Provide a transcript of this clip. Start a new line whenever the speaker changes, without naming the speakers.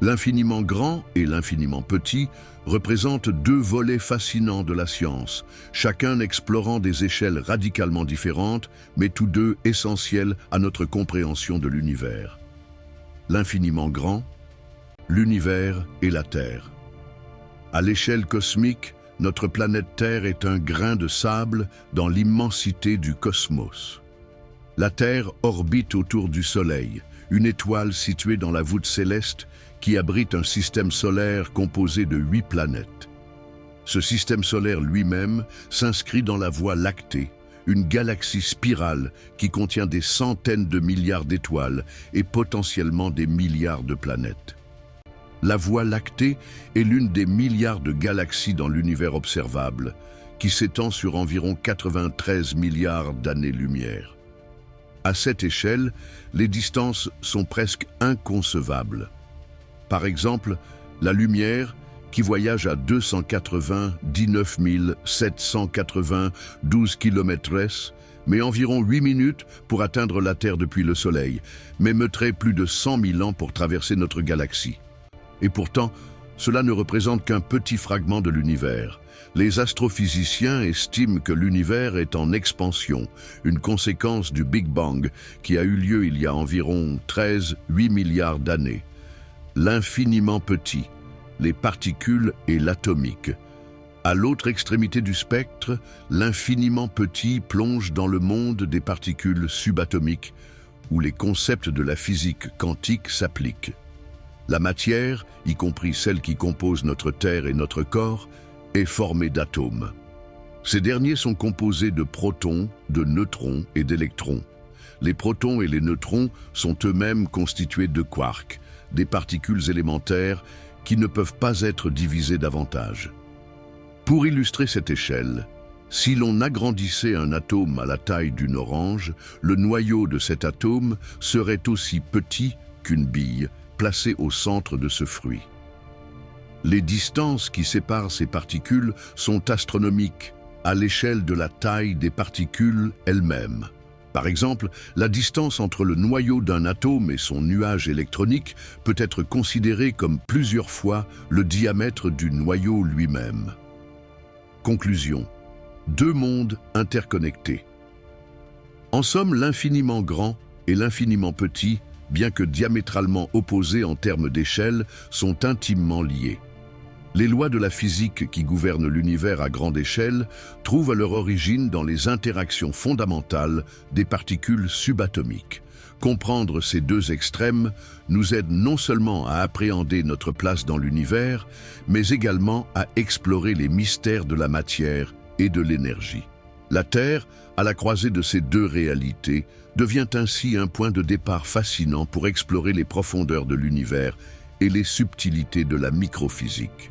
L'infiniment grand et l'infiniment petit représentent deux volets fascinants de la science, chacun explorant des échelles radicalement différentes, mais tous deux essentiels à notre compréhension de l'univers. L'infiniment grand, l'univers et la Terre. À l'échelle cosmique, notre planète Terre est un grain de sable dans l'immensité du cosmos. La Terre orbite autour du Soleil, une étoile située dans la voûte céleste qui abrite un système solaire composé de 8 planètes. Ce système solaire lui-même s'inscrit dans la Voie lactée, une galaxie spirale qui contient des centaines de milliards d'étoiles et potentiellement des milliards de planètes. La Voie lactée est l'une des milliards de galaxies dans l'univers observable, qui s'étend sur environ 93 milliards d'années-lumière. À cette échelle, les distances sont presque inconcevables. Par exemple, la lumière, qui voyage à 219 792 km/s, met environ 8 minutes pour atteindre la Terre depuis le Soleil, mais mettrait plus de 100 000 ans pour traverser notre galaxie. Et pourtant, cela ne représente qu'un petit fragment de l'univers. Les astrophysiciens estiment que l'univers est en expansion, une conséquence du Big Bang qui a eu lieu il y a environ 13,8 milliards d'années. L'infiniment petit, les particules et l'atomique. À l'autre extrémité du spectre, l'infiniment petit plonge dans le monde des particules subatomiques, où les concepts de la physique quantique s'appliquent. La matière, y compris celle qui compose notre Terre et notre corps, est formée d'atomes. Ces derniers sont composés de protons, de neutrons et d'électrons. Les protons et les neutrons sont eux-mêmes constitués de quarks, des particules élémentaires qui ne peuvent pas être divisées davantage. Pour illustrer cette échelle, si l'on agrandissait un atome à la taille d'une orange, le noyau de cet atome serait aussi petit qu'une bille placée au centre de ce fruit. Les distances qui séparent ces particules sont astronomiques, à l'échelle de la taille des particules elles-mêmes. Par exemple, la distance entre le noyau d'un atome et son nuage électronique peut être considérée comme plusieurs fois le diamètre du noyau lui-même. Conclusion. Deux mondes interconnectés. En somme, l'infiniment grand et l'infiniment petit, bien que diamétralement opposés en termes d'échelle, sont intimement liés. Les lois de la physique qui gouvernent l'univers à grande échelle trouvent leur origine dans les interactions fondamentales des particules subatomiques. Comprendre ces deux extrêmes nous aide non seulement à appréhender notre place dans l'univers, mais également à explorer les mystères de la matière et de l'énergie. La Terre, à la croisée de ces deux réalités, devient ainsi un point de départ fascinant pour explorer les profondeurs de l'univers et les subtilités de la microphysique.